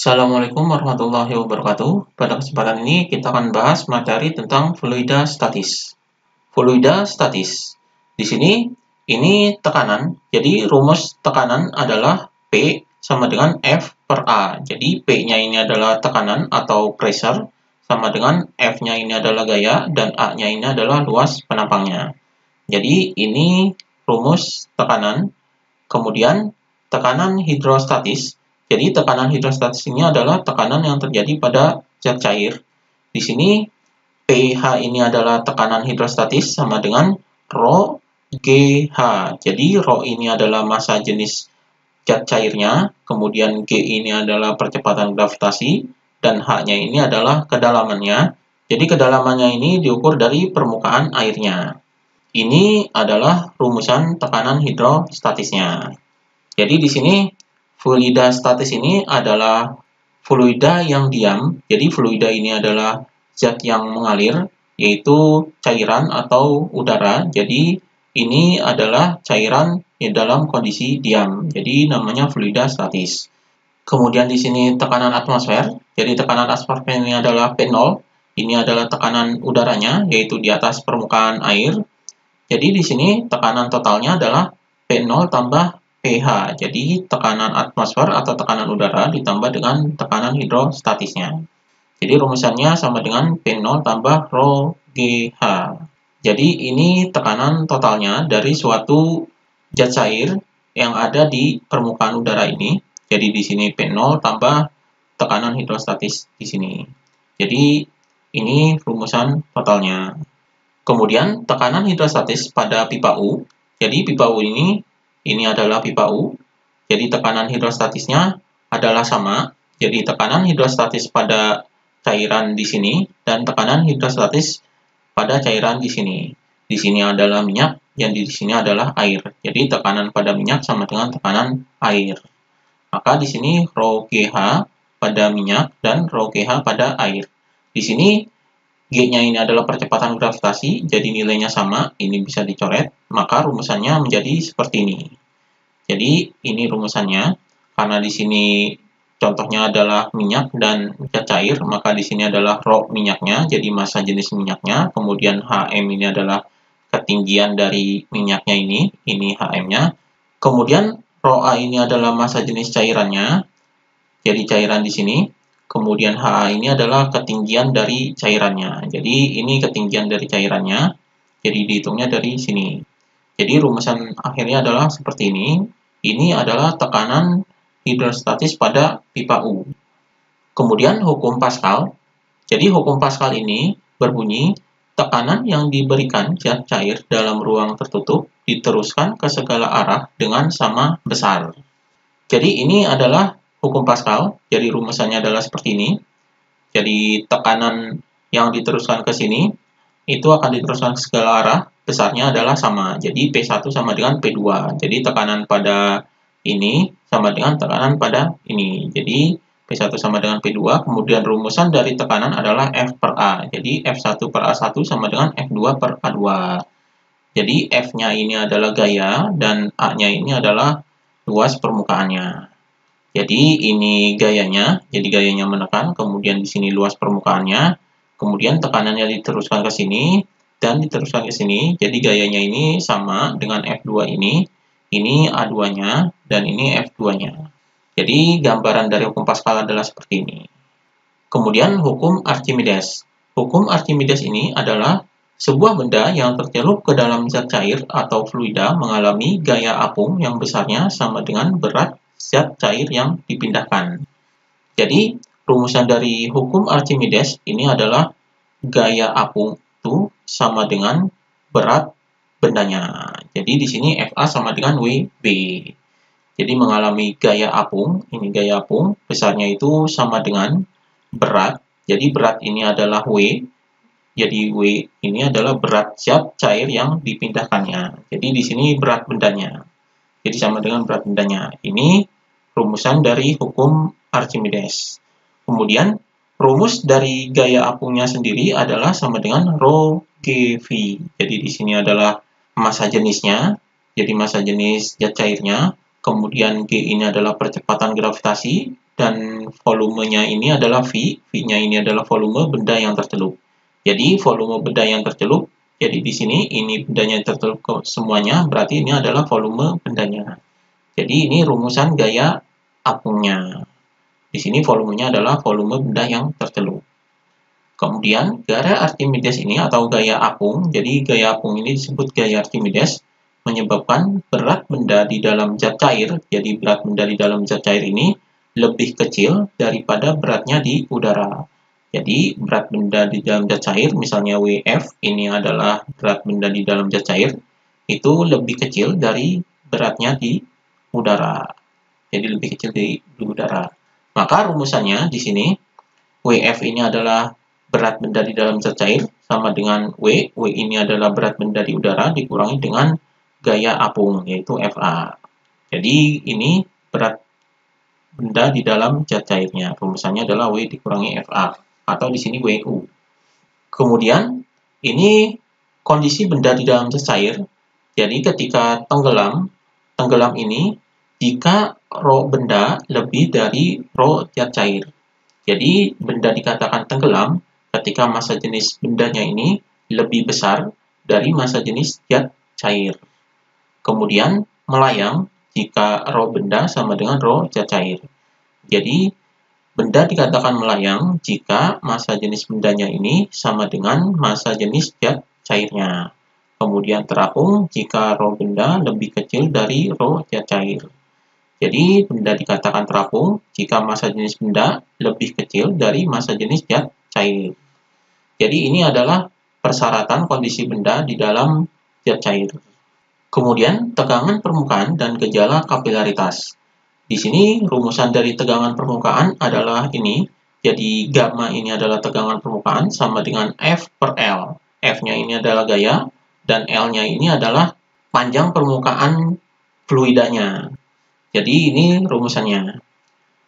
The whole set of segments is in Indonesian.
Assalamualaikum warahmatullahi wabarakatuh. Pada kesempatan ini kita akan bahas materi tentang fluida statis. Fluida statis. Di sini ini tekanan. Jadi rumus tekanan adalah P sama dengan F per A. Jadi P-nya ini adalah tekanan atau pressure sama dengan F-nya ini adalah gaya dan A-nya ini adalah luas penampangnya. Jadi ini rumus tekanan. Kemudian tekanan hidrostatis. Jadi tekanan hidrostatis ini adalah tekanan yang terjadi pada zat cair. Di sini pH ini adalah tekanan hidrostatis sama dengan Rho GH. Jadi Rho ini adalah massa jenis zat cairnya, kemudian G ini adalah percepatan gravitasi, dan H-nya ini adalah kedalamannya. Jadi kedalamannya ini diukur dari permukaan airnya. Ini adalah rumusan tekanan hidrostatisnya. Jadi di sini fluida statis ini adalah fluida yang diam. Jadi fluida ini adalah zat yang mengalir, yaitu cairan atau udara. Jadi ini adalah cairan yang dalam kondisi diam. Jadi namanya fluida statis. Kemudian di sini tekanan atmosfer. Jadi tekanan atmosfer ini adalah P0. Ini adalah tekanan udaranya, yaitu di atas permukaan air. Jadi di sini tekanan totalnya adalah P0 tambah pH. Jadi tekanan atmosfer atau tekanan udara ditambah dengan tekanan hidrostatisnya. Jadi rumusannya sama dengan P0 tambah Rho GH. Jadi ini tekanan totalnya dari suatu zat cair yang ada di permukaan udara ini. Jadi di sini P0 tambah tekanan hidrostatis di sini. Jadi ini rumusan totalnya. Kemudian tekanan hidrostatis pada pipa U. Jadi pipa U ini adalah pipa U. Jadi tekanan hidrostatisnya adalah sama. Jadi tekanan hidrostatis pada cairan di sini dan tekanan hidrostatis pada cairan di sini. Di sini adalah minyak dan di sini adalah air. Jadi tekanan pada minyak sama dengan tekanan air. Maka di sini Rho GH pada minyak dan Rho GH pada air. Di sini G-nya ini adalah percepatan gravitasi, jadi nilainya sama, ini bisa dicoret, maka rumusannya menjadi seperti ini. Jadi ini rumusannya, karena di sini contohnya adalah minyak dan zat cair, maka di sini adalah Rho minyaknya, jadi massa jenis minyaknya, kemudian Hm ini adalah ketinggian dari minyaknya ini Hm-nya, kemudian Rho A ini adalah massa jenis cairannya, jadi cairan di sini. Kemudian HA ini adalah ketinggian dari cairannya. Jadi ini ketinggian dari cairannya. Jadi dihitungnya dari sini. Jadi rumusan akhirnya adalah seperti ini. Ini adalah tekanan hidrostatis pada pipa U. Kemudian hukum Pascal. Jadi hukum Pascal ini berbunyi tekanan yang diberikan zat cair dalam ruang tertutup diteruskan ke segala arah dengan sama besar. Jadi ini adalah hukum Pascal, jadi rumusannya adalah seperti ini. Jadi tekanan yang diteruskan ke sini, itu akan diteruskan ke segala arah, besarnya adalah sama. Jadi P1 sama dengan P2. Jadi tekanan pada ini sama dengan tekanan pada ini. Jadi P1 sama dengan P2, kemudian rumusan dari tekanan adalah F per A. Jadi F1 per A1 sama dengan F2 per A2. Jadi F-nya ini adalah gaya, dan A-nya ini adalah luas permukaannya. Jadi ini gayanya, jadi gayanya menekan, kemudian di sini luas permukaannya, kemudian tekanannya diteruskan ke sini, dan diteruskan ke sini, jadi gayanya ini sama dengan F2 ini A2-nya, dan ini F2-nya. Jadi gambaran dari hukum Pascal adalah seperti ini. Kemudian hukum Archimedes. Hukum Archimedes ini adalah sebuah benda yang tercelup ke dalam zat cair atau fluida mengalami gaya apung yang besarnya sama dengan berat zat cair yang dipindahkan. Jadi, rumusan dari hukum Archimedes ini adalah gaya apung itu sama dengan berat bendanya. Jadi, di sini FA sama dengan WB. Jadi, mengalami gaya apung, ini gaya apung, besarnya itu sama dengan berat. Jadi, berat ini adalah W. Jadi, W ini adalah berat zat cair yang dipindahkannya. Jadi, di sini berat bendanya. Jadi sama dengan berat bendanya. Ini rumusan dari hukum Archimedes. Kemudian rumus dari gaya apungnya sendiri adalah sama dengan Rho GV. Jadi di sini adalah massa jenisnya. Jadi massa jenis zat cairnya. Kemudian G ini adalah percepatan gravitasi. dan volumenya ini adalah V. V-nya ini adalah volume benda yang tercelup. Jadi volume benda yang tercelup, jadi di sini ini bendanya tercelup semuanya, berarti ini adalah volume bendanya. Jadi ini rumusan gaya apungnya. Di sini volumenya adalah volume benda yang tercelup. Kemudian gaya Archimedes ini atau gaya apung, jadi gaya apung ini disebut gaya Archimedes, menyebabkan berat benda di dalam zat cair, jadi berat benda di dalam zat cair ini lebih kecil daripada beratnya di udara. Jadi berat benda di dalam zat cair, misalnya WF, ini adalah berat benda di dalam zat cair, itu lebih kecil dari beratnya di udara. Jadi lebih kecil di udara. Maka rumusannya di sini, WF ini adalah berat benda di dalam zat cair, sama dengan W ini adalah berat benda di udara, dikurangi dengan gaya apung, yaitu FA. Jadi ini berat benda di dalam zat cairnya. Rumusannya adalah W dikurangi FA, atau di sini WU. Kemudian, ini kondisi benda di dalam zat cair. Jadi ketika tenggelam ini, jika rho benda lebih dari rho zat cair. Jadi benda dikatakan tenggelam ketika massa jenis bendanya ini lebih besar dari massa jenis zat cair. Kemudian melayang jika rho benda sama dengan rho zat cair. Jadi benda dikatakan melayang jika massa jenis bendanya ini sama dengan massa jenis zat cairnya. Kemudian terapung jika rho benda lebih kecil dari rho zat cair. Jadi benda dikatakan terapung jika massa jenis benda lebih kecil dari massa jenis zat cair. Jadi ini adalah persyaratan kondisi benda di dalam zat cair. Kemudian tegangan permukaan dan gejala kapilaritas. Di sini rumusan dari tegangan permukaan adalah ini. Jadi gamma ini adalah tegangan permukaan sama dengan F per L. F-nya ini adalah gaya dan L-nya ini adalah panjang permukaan fluidanya. Jadi ini rumusannya.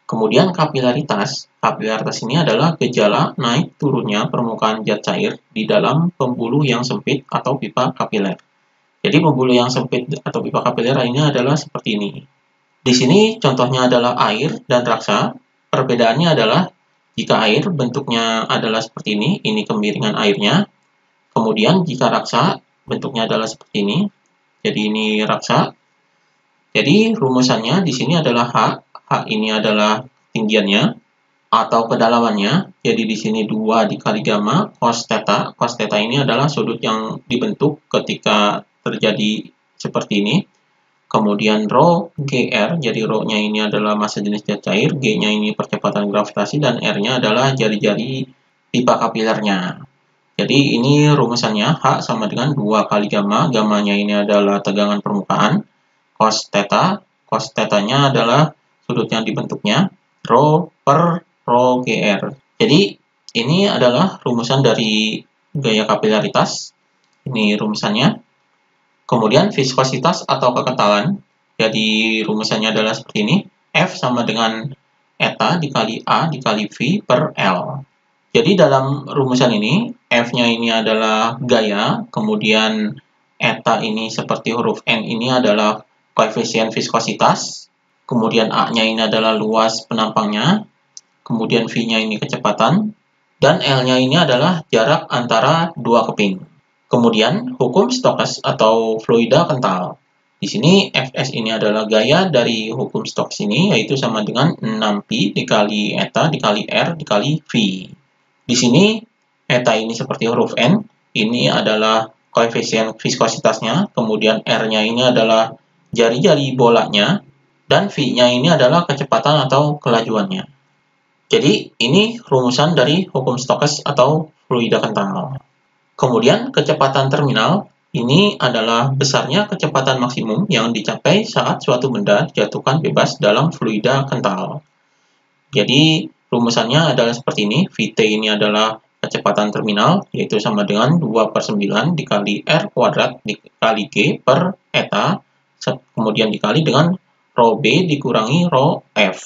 Kemudian kapilaritas. Kapilaritas ini adalah gejala naik turunnya permukaan zat cair di dalam pembuluh yang sempit atau pipa kapiler. Jadi pembuluh yang sempit atau pipa kapiler ini adalah seperti ini. Di sini contohnya adalah air dan raksa. Perbedaannya adalah jika air bentuknya adalah seperti ini kemiringan airnya. Kemudian jika raksa bentuknya adalah seperti ini. Jadi ini raksa. Jadi rumusannya di sini adalah H. H ini adalah ketinggiannya atau kedalamannya. Jadi di sini 2 dikali gamma cos theta. Cos theta ini adalah sudut yang dibentuk ketika terjadi seperti ini. Kemudian rho GR, jadi rho-nya ini adalah massa jenis zat cair, G-nya ini percepatan gravitasi, dan R-nya adalah jari-jari pipa kapilernya. Jadi ini rumusannya, H sama dengan 2 kali gamma, gammanya ini adalah tegangan permukaan, cos theta-nya adalah sudut yang dibentuknya, rho per rho GR. Jadi ini adalah rumusan dari gaya kapilaritas, ini rumusannya. Kemudian viskositas atau kekentalan, jadi rumusannya adalah seperti ini, F sama dengan eta dikali A dikali V per L. Jadi dalam rumusan ini, F-nya ini adalah gaya, kemudian eta ini seperti huruf N ini adalah koefisien viskositas, kemudian A-nya ini adalah luas penampangnya, kemudian V-nya ini kecepatan, dan L-nya ini adalah jarak antara dua keping. Kemudian, hukum Stokes atau fluida kental. Di sini, Fs ini adalah gaya dari hukum Stokes ini, yaitu sama dengan 6pi dikali eta dikali R dikali V. Di sini, eta ini seperti huruf N, ini adalah koefisien viskositasnya, kemudian R-nya ini adalah jari-jari bolanya, dan V-nya ini adalah kecepatan atau kelajuannya. Jadi, ini rumusan dari hukum Stokes atau fluida kental. Kemudian kecepatan terminal ini adalah besarnya kecepatan maksimum yang dicapai saat suatu benda dijatuhkan bebas dalam fluida kental. Jadi rumusannya adalah seperti ini. Vt ini adalah kecepatan terminal, yaitu sama dengan 2/9 dikali R kuadrat dikali G per eta, kemudian dikali dengan rho B dikurangi rho F.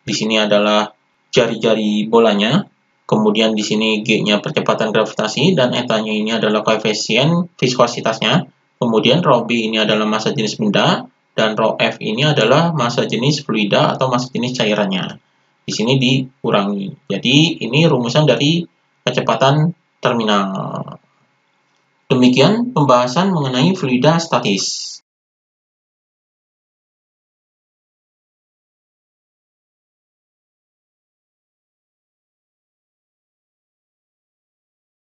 Di sini adalah jari-jari bolanya. Kemudian di sini G-nya percepatan gravitasi dan eta-nya ini adalah koefisien viskositasnya. Kemudian rho B ini adalah massa jenis benda dan rho F ini adalah massa jenis fluida atau massa jenis cairannya. di sini dikurangi. Jadi ini rumusan dari kecepatan terminal. Demikian pembahasan mengenai fluida statis.